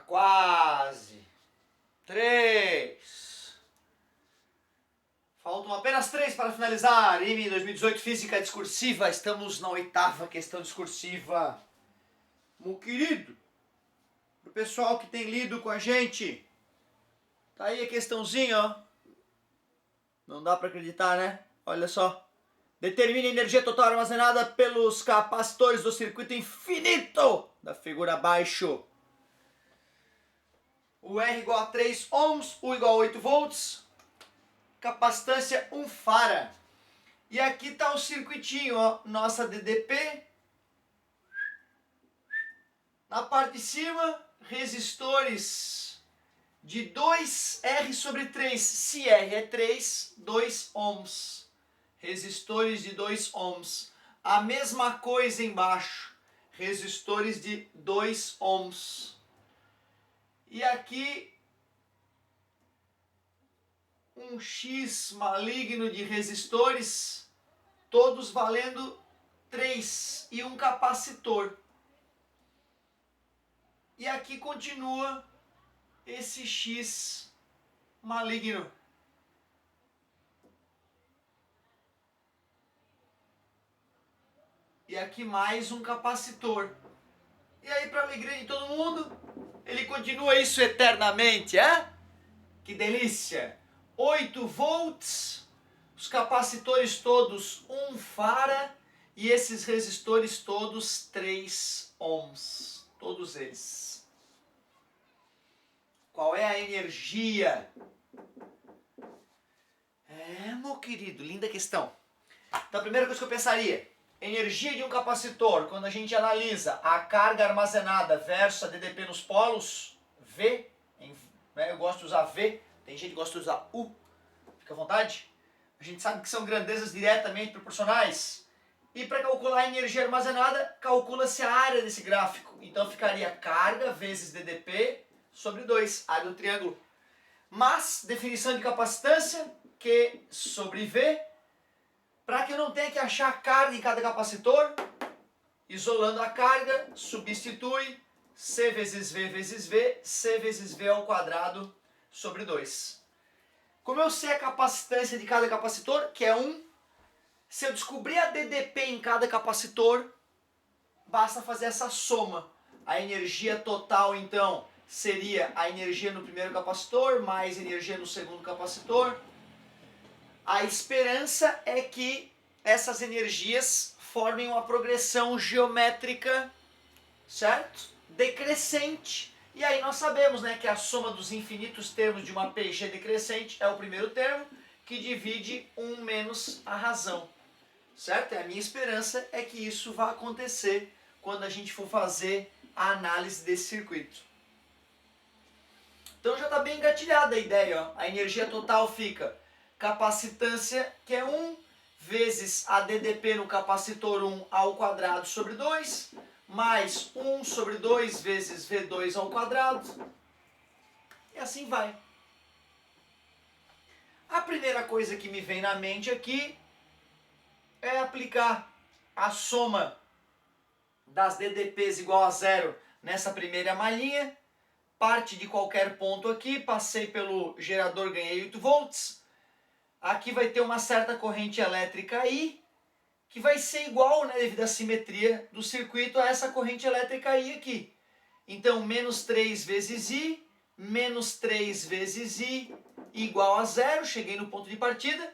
quase. 3. Faltam apenas 3 para finalizar. IME 2018 Física Discursiva. Estamos na 8ª questão discursiva. Meu querido, pro pessoal que tem lido com a gente, tá aí a questãozinha, ó. Não dá para acreditar, né? Olha só. Determine a energia total armazenada pelos capacitores do circuito infinito da figura abaixo. O R igual a 3 ohms, U igual a 8 volts, capacitância 1 farad. E aqui está o circuitinho, ó, nossa DDP. Na parte de cima, resistores de 2R sobre 3. Se R é 3, 2 ohms. Resistores de 2 ohms. A mesma coisa embaixo. Resistores de 2 ohms. E aqui um X maligno de resistores, todos valendo 3 e um capacitor. E aqui continua esse X maligno. E aqui mais um capacitor. E aí, para alegria de todo mundo, ele continua isso eternamente, é? Que delícia! 8 volts, os capacitores todos 1 farad e esses resistores todos 3 ohms. Todos eles. Qual é a energia? Meu querido, linda questão. Então a primeira coisa que eu pensaria, energia de um capacitor, quando a gente analisa a carga armazenada versus a DDP nos polos, V, né, eu gosto de usar V, tem gente que gosta de usar U, fica à vontade. A gente sabe que são grandezas diretamente proporcionais. E para calcular a energia armazenada, calcula-se a área desse gráfico. Então ficaria carga vezes DDP sobre 2, área do triângulo. Mas, definição de capacitância, Q sobre V. Para que eu não tenha que achar a carga em cada capacitor, isolando a carga, substitui C vezes V, C vezes V ao quadrado sobre 2. Como eu sei a capacitância de cada capacitor, que é 1, se eu descobrir a DDP em cada capacitor, basta fazer essa soma. A energia total, então, seria a energia no primeiro capacitor, mais energia no segundo capacitor. A esperança é que essas energias formem uma progressão geométrica, certo? Decrescente. E aí nós sabemos, né, que a soma dos infinitos termos de uma PG decrescente é o primeiro termo, que divide 1 menos a razão. Certo? E a minha esperança é que isso vá acontecer quando a gente for fazer a análise desse circuito. Então já está bem engatilhada a ideia, ó. A energia total fica capacitância, que é 1, vezes a DDP no capacitor 1 ao quadrado sobre 2, mais 1 sobre 2 vezes V2 ao quadrado. E assim vai. A primeira coisa que me vem na mente aqui é aplicar a soma das DDPs igual a 0 nessa primeira malhinha. Parte de qualquer ponto aqui, passei pelo gerador, ganhei 8 volts. Aqui vai ter uma certa corrente elétrica I, que vai ser igual, né, devido à simetria do circuito, a essa corrente elétrica I aqui. Então, menos 3 vezes I, menos 3 vezes I, igual a 0. Cheguei no ponto de partida.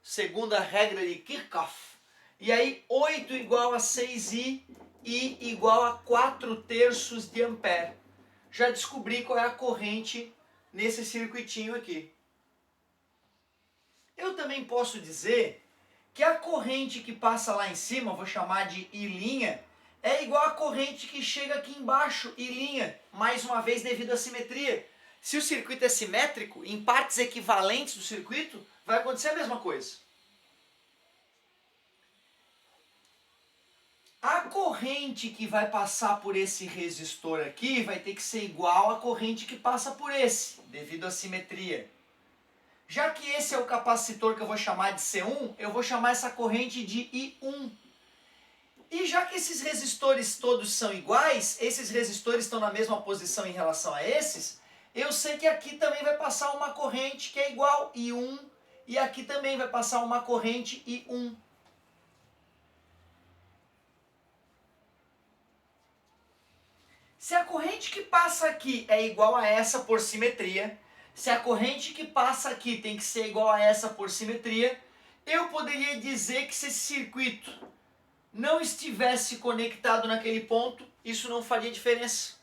Segunda regra de Kirchhoff. E aí 8 igual a 6i, I igual a 4/3 de ampere. Já descobri qual é a corrente nesse circuitinho aqui. Eu também posso dizer que a corrente que passa lá em cima, vou chamar de I', é igual a corrente que chega aqui embaixo, I', mais uma vez devido à simetria. Se o circuito é simétrico, em partes equivalentes do circuito, vai acontecer a mesma coisa. A corrente que vai passar por esse resistor aqui vai ter que ser igual à corrente que passa por esse, devido à simetria. Já que esse é o capacitor que eu vou chamar de C1, eu vou chamar essa corrente de I1. E já que esses resistores todos são iguais, esses resistores estão na mesma posição em relação a esses, eu sei que aqui também vai passar uma corrente que é igual I1, e aqui também vai passar uma corrente I1. Se a corrente que passa aqui é igual a essa por simetria, se a corrente que passa aqui tem que ser igual a essa por simetria, eu poderia dizer que se esse circuito não estivesse conectado naquele ponto, isso não faria diferença.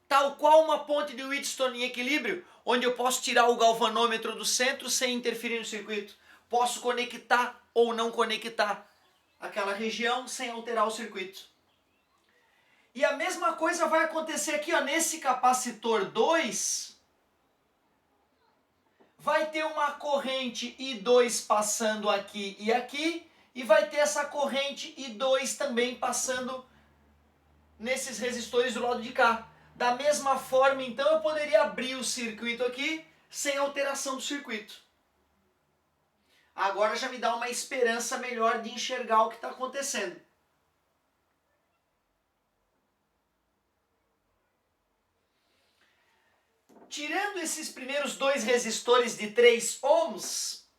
Tal qual uma ponte de Wheatstone em equilíbrio, onde eu posso tirar o galvanômetro do centro sem interferir no circuito. Posso conectar ou não conectar aquela região sem alterar o circuito. E a mesma coisa vai acontecer aqui, ó, nesse capacitor 2, vai ter uma corrente I2 passando aqui e aqui, e vai ter essa corrente I2 também passando nesses resistores do lado de cá. Da mesma forma, então, eu poderia abrir o circuito aqui sem alteração do circuito. Agora já me dá uma esperança melhor de enxergar o que está acontecendo. Tirando esses primeiros dois resistores de 3 ohms,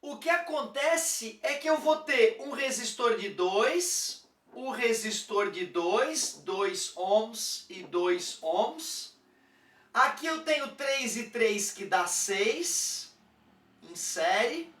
o que acontece é que eu vou ter um resistor de 2, o resistor de 2 ohms e 2 ohms. Aqui eu tenho 3 e 3 que dá 6 em série.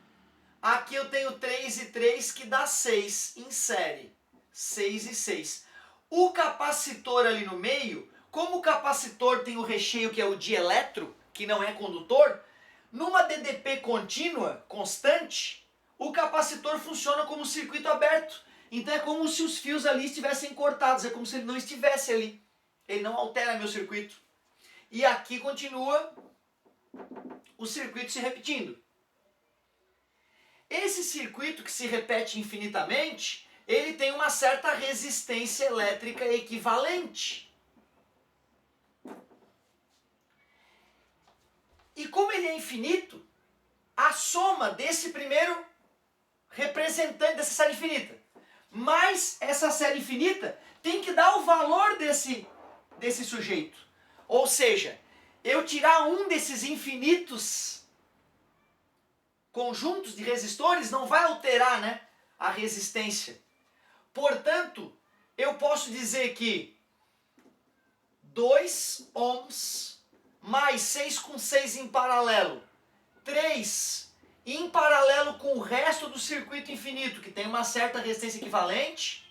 Aqui eu tenho 3 e 3 que dá 6 em série. 6 e 6. O capacitor ali no meio, como o capacitor tem o recheio que é o dieletro, que não é condutor, numa DDP contínua, constante, o capacitor funciona como um circuito aberto. Então é como se os fios ali estivessem cortados, é como se ele não estivesse ali. Ele não altera meu circuito. E aqui continua o circuito se repetindo. Esse circuito que se repete infinitamente, ele tem uma certa resistência elétrica equivalente. E como ele é infinito, a soma desse primeiro representante dessa série infinita, mais essa série infinita, tem que dar o valor desse sujeito. Ou seja, eu tirar um desses infinitos conjuntos de resistores não vai alterar, né, a resistência. Portanto, eu posso dizer que 2 ohms mais 6 com 6 em paralelo, 3 em paralelo com o resto do circuito infinito, que tem uma certa resistência equivalente,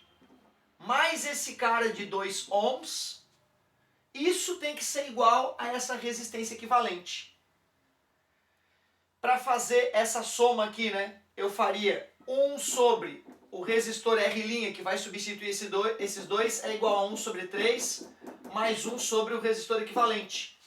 mais esse cara de 2 ohms, isso tem que ser igual a essa resistência equivalente. Para fazer essa soma aqui, né, eu faria 1 sobre o resistor R', que vai substituir esses dois, é igual a 1 sobre 3, mais 1 sobre o resistor equivalente.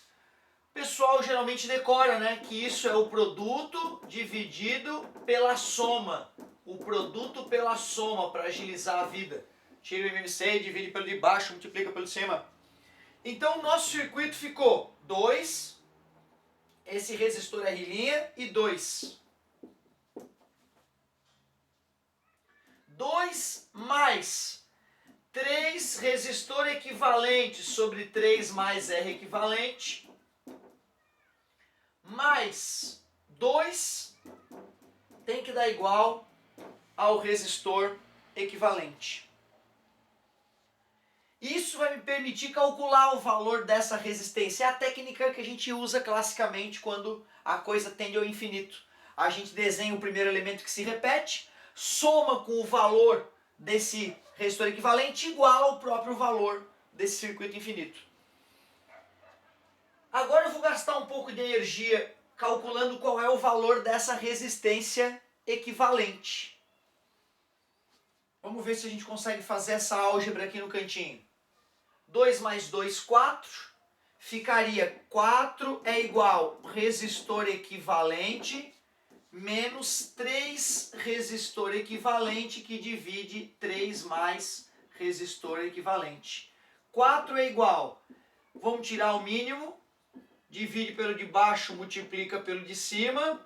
O pessoal geralmente decora, né, que isso é o produto dividido pela soma. O produto pela soma, para agilizar a vida. Tira o MMC, divide pelo de baixo, multiplica pelo de cima. Então o nosso circuito ficou 2, esse resistor R' e 2. 2 mais 3 resistor equivalente sobre 3 mais R equivalente, mais 2 tem que dar igual ao resistor equivalente. Isso vai me permitir calcular o valor dessa resistência. É a técnica que a gente usa classicamente quando a coisa tende ao infinito. A gente desenha o primeiro elemento que se repete, soma com o valor desse resistor equivalente igual ao próprio valor desse circuito infinito. Agora eu vou gastar um pouco de energia calculando qual é o valor dessa resistência equivalente. Vamos ver se a gente consegue fazer essa álgebra aqui no cantinho. 2 mais 2, 4. Ficaria 4 é igual resistor equivalente menos 3 resistor equivalente que divide 3 mais resistor equivalente. 4 é igual, vamos tirar o mínimo, divide pelo de baixo, multiplica pelo de cima.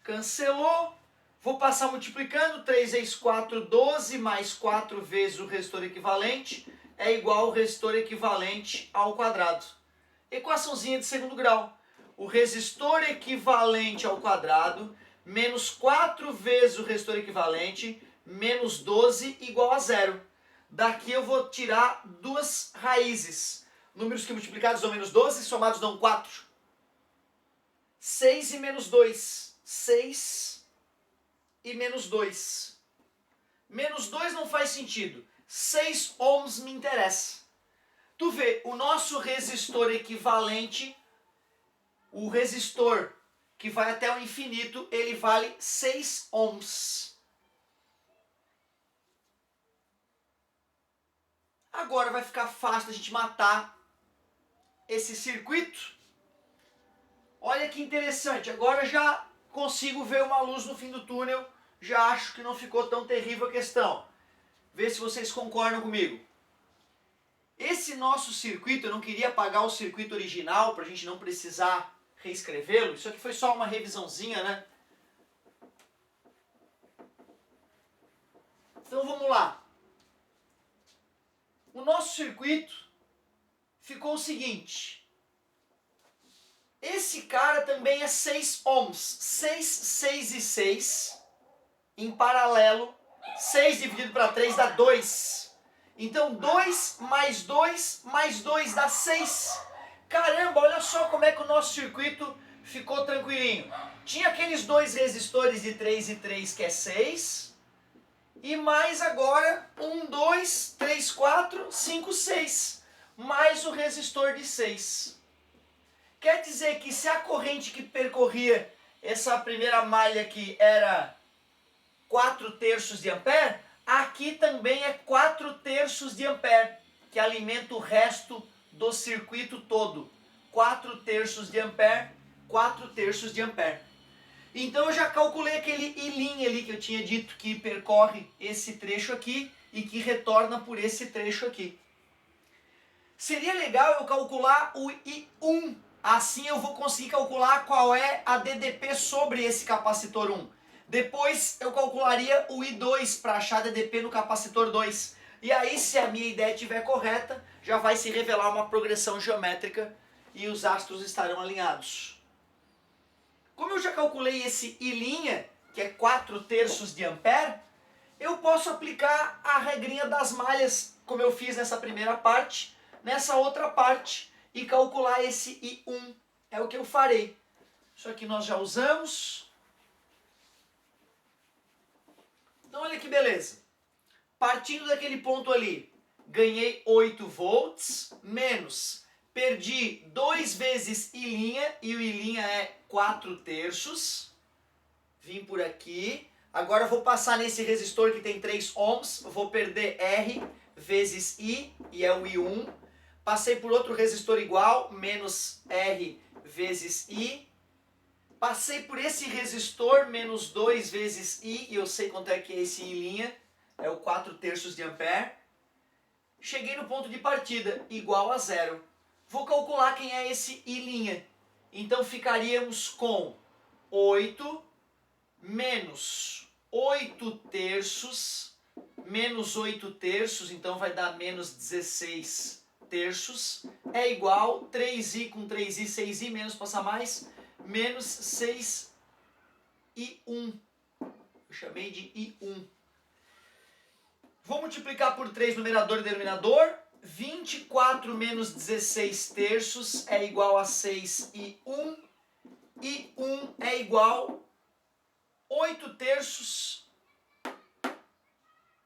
Cancelou. Vou passar multiplicando. 3 vezes 4, 12, mais 4 vezes o resistor equivalente é igual ao resistor equivalente ao quadrado. Equaçãozinha de segundo grau. O resistor equivalente ao quadrado menos 4 vezes o resistor equivalente menos 12 igual a zero. Daqui eu vou tirar duas raízes. Números que multiplicados dão menos 12, somados dão 4. 6 e menos 2. 6 e menos 2. Menos 2 não faz sentido. 6 ohms me interessa. Tu vê, o nosso resistor equivalente, o resistor que vai até o infinito, ele vale 6 ohms. Agora vai ficar fácil a gente matar esse circuito. Olha que interessante, agora já consigo ver uma luz no fim do túnel, já acho que não ficou tão terrível a questão. Vê se vocês concordam comigo. Esse nosso circuito, eu não queria apagar o circuito original para a gente não precisar reescrevê-lo. Isso aqui foi só uma revisãozinha, né? Então vamos lá. O nosso circuito ficou o seguinte. Esse cara também é 6 ohms. 6, 6 e 6. Em paralelo. 6 dividido para 3 dá 2. Então 2 mais 2 mais 2 dá 6. Caramba, olha só como é que o nosso circuito ficou tranquilinho. Tinha aqueles dois resistores de 3 e 3 que é 6. E mais agora 1, 2, 3, 4, 5, 6. Mais o resistor de 6. Quer dizer que se a corrente que percorria essa primeira malha aqui era 4/3 de ampere, aqui também é 4/3 de ampere, que alimenta o resto do circuito todo. 4/3 de ampere, 4/3 de ampere. Então eu já calculei aquele I' ali que eu tinha dito que percorre esse trecho aqui e que retorna por esse trecho aqui. Seria legal eu calcular o I1, assim eu vou conseguir calcular qual é a DDP sobre esse capacitor 1. Depois eu calcularia o I2 para achar DDP no capacitor 2. E aí, se a minha ideia estiver correta, já vai se revelar uma progressão geométrica e os astros estarão alinhados. Como eu já calculei esse I', que é 4/3 de ampere, eu posso aplicar a regrinha das malhas, como eu fiz nessa primeira parte, nessa outra parte, e calcular esse I1. É o que eu farei. Isso aqui nós já usamos. Então olha que beleza. Partindo daquele ponto ali, ganhei 8 volts, menos, perdi 2 vezes I', e o I' é 4/3. Vim por aqui. Agora eu vou passar nesse resistor que tem 3 ohms, vou perder R vezes I, e é o I1. Passei por outro resistor igual, menos R vezes I. Passei por esse resistor, menos 2 vezes I, e eu sei quanto é que é esse I', é o 4/3 de ampere. Cheguei no ponto de partida, igual a zero. Vou calcular quem é esse I'. Então ficaríamos com 8 menos 8/3, menos 8/3, então vai dar menos 16/3, é igual 3i com 3i, 6i, menos passar mais, menos 6i1. Eu chamei de I1. Vou multiplicar por 3 numerador e denominador. 24 menos 16/3 é igual a 6i1. I1 é igual 8/3.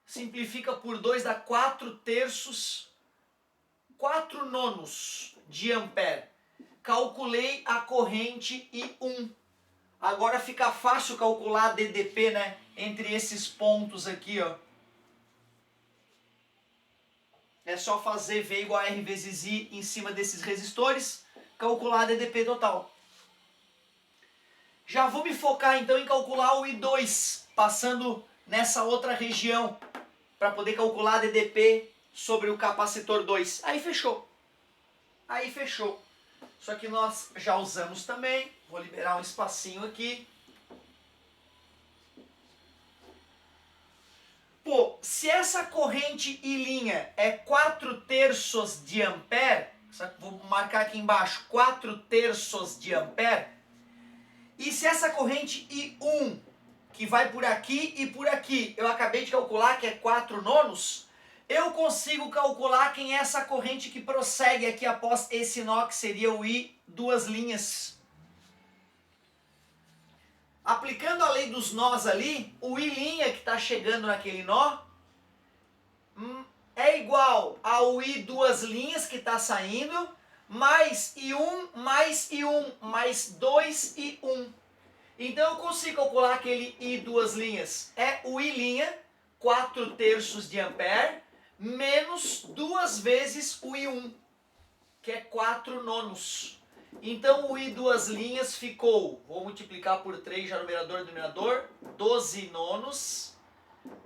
Simplifica por 2, dá 4/3. 4 nonos de ampere. Calculei a corrente I1. Agora fica fácil calcular a DDP, né? Entre esses pontos aqui, ó. É só fazer V igual a R vezes I em cima desses resistores, calcular a DDP total. Já vou me focar então em calcular o I2, passando nessa outra região, para poder calcular a DDP sobre o capacitor 2. Aí fechou. Aí fechou. Isso aqui nós já usamos também. Vou liberar um espacinho aqui. se essa corrente I' é 4/3 de ampere, vou marcar aqui embaixo, 4/3 de ampere, e se essa corrente I1, que vai por aqui e por aqui, eu acabei de calcular que é 4 nonos, eu consigo calcular quem é essa corrente que prossegue aqui após esse nó, que seria o I duas linhas. Aplicando a lei dos nós ali, o I' que está chegando naquele nó é igual ao I duas linhas que está saindo, mais I1 mais 2I1. Então eu consigo calcular aquele I duas linhas. É o I', 4/3 de ampere, menos 2 vezes o I1, que é 4 nonos. Então o I duas linhas ficou, vou multiplicar por 3 já numerador e denominador, 12 nonos,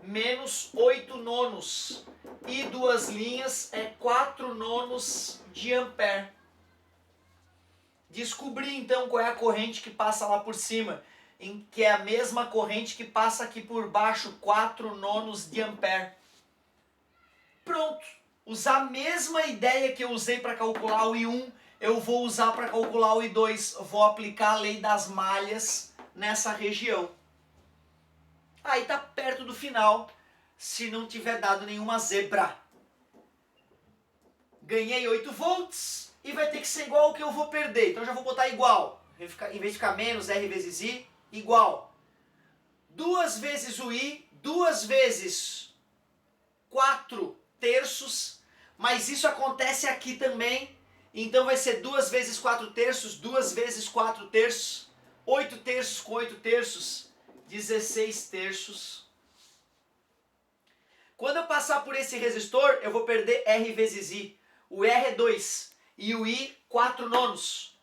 menos 8 nonos. I duas linhas é 4 nonos de ampere. Descobri então qual é a corrente que passa lá por cima, que é a mesma corrente que passa aqui por baixo, 4 nonos de ampere. Pronto! Usar a mesma ideia que eu usei para calcular o I1, eu vou usar para calcular o I2. Eu vou aplicar a lei das malhas nessa região. Aí tá perto do final, se não tiver dado nenhuma zebra. Ganhei 8 volts e vai ter que ser igual ao que eu vou perder. Então já vou botar igual. Em vez de ficar menos R vezes I, igual. 2 vezes o I, 2 vezes 4/3, mas isso acontece aqui também. Então vai ser 2 vezes 4/3, 2 vezes 4/3, 8/3 com 8/3, 16/3. Quando eu passar por esse resistor, eu vou perder R vezes I. O R é 2 e o I 4 nonos.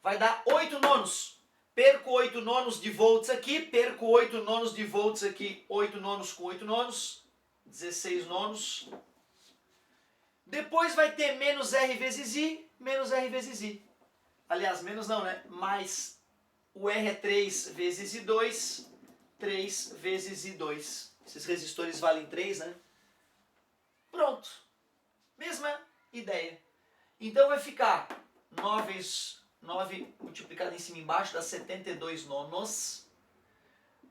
Vai dar 8 nonos. Perco 8 nonos de volts aqui, perco 8 nonos de volts aqui. 8 nonos com 8 nonos, 16 nonos. Depois vai ter menos R vezes I, menos R vezes I. Aliás, menos não, né? Mais o R é 3 vezes I2, 3 vezes I2. Esses resistores valem 3, né? Pronto. Mesma ideia. Então vai ficar 9 multiplicado em cima e embaixo dá 72 nonos.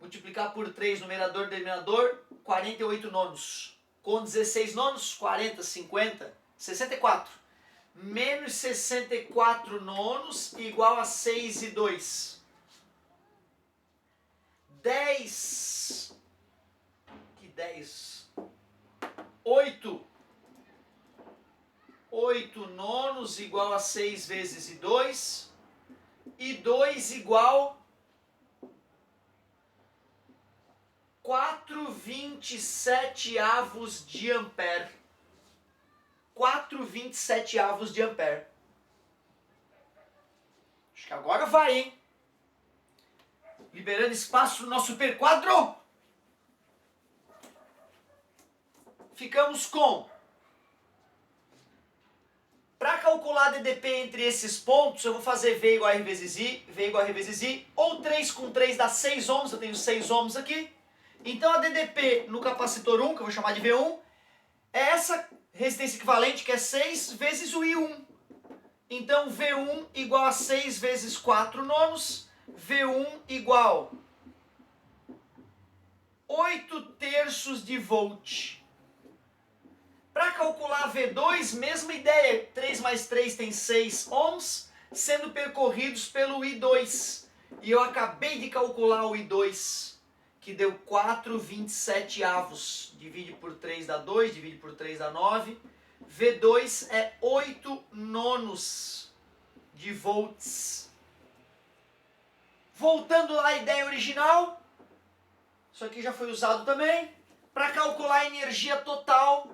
Multiplicar por 3, numerador e denominador, 48 nonos. Com 16 nonos, 40, 50, 64. Menos 64 nonos igual a 6 e 2. 10. Que 10? 8. 8 nonos igual a 6 vezes e 2. E 2 igual 4/27 de ampere. 4/27 de ampere. Acho que agora vai, hein? Liberando espaço no nosso superquadro. Ficamos com... Para calcular DDP entre esses pontos, eu vou fazer V igual a R vezes I, V igual a R vezes I, ou 3 com 3 dá 6 ohms, eu tenho 6 ohms aqui. Então a DDP no capacitor 1, que eu vou chamar de V1, é essa resistência equivalente, que é 6 vezes o I1. Então V1 igual a 6 vezes 4 nonos, V1 igual 8/3 de volt. Para calcular V2, mesma ideia, 3 mais 3 tem 6 ohms, sendo percorridos pelo I2. E eu acabei de calcular o I2, que deu 4/27. Divide por 3 dá 2, divide por 3 dá 9. V2 é 8 nonos de volts. Voltando à ideia original, isso aqui já foi usado também. Para calcular a energia total,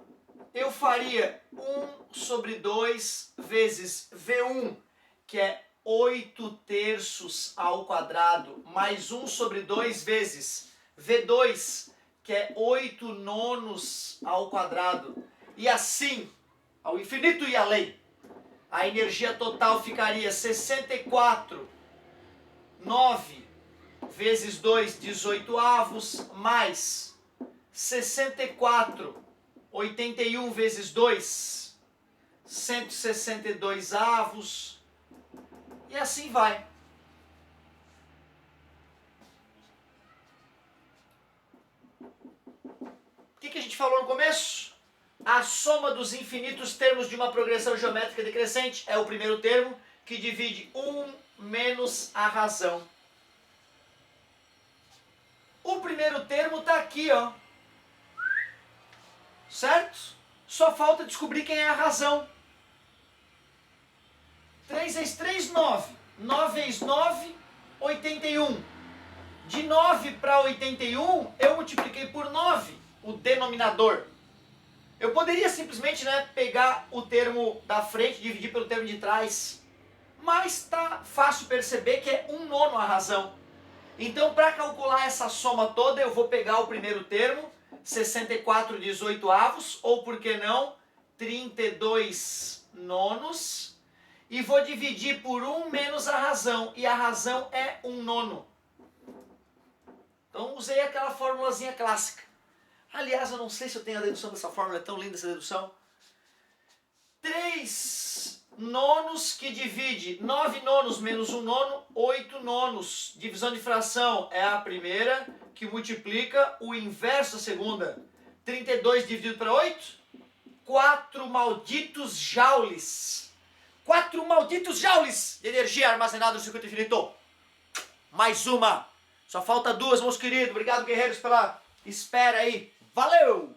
eu faria 1/2 vezes V1, que é 8/3 ao quadrado, mais 1/2 vezes V2, que é 8 nonos ao quadrado. E assim, ao infinito e além. A energia total ficaria 64, 9 vezes 2, 18 avos, mais 64, 81 vezes 2, 162 avos, e assim vai. O que a gente falou no começo? A soma dos infinitos termos de uma progressão geométrica decrescente é o primeiro termo, que divide 1 menos a razão. O primeiro termo está aqui, ó. Certo? Só falta descobrir quem é a razão. 3 vezes 3, 9. 9 vezes 9, 81. De 9 para 81, eu multipliquei por 9, o denominador. Eu poderia simplesmente, pegar o termo da frente e dividir pelo termo de trás. Mas está fácil perceber que é 1/9 a razão. Então, para calcular essa soma toda, eu vou pegar o primeiro termo, 64/18, ou por que não, 32 nonos, e vou dividir por 1 menos a razão, e a razão é 1/9. Então, usei aquela formulazinha clássica. Aliás, eu não sei se eu tenho a dedução dessa fórmula, é tão linda essa dedução. 3 nonos que divide 9 nonos menos 1 nono, 8 nonos. Divisão de fração é a primeira, que multiplica o inverso da segunda. 32 dividido para 8, 4 malditos joules. 4 malditos joules de energia armazenada no circuito infinito. Mais uma. Só falta 2, meus queridos. Obrigado, guerreiros, pela espera aí. Valeu!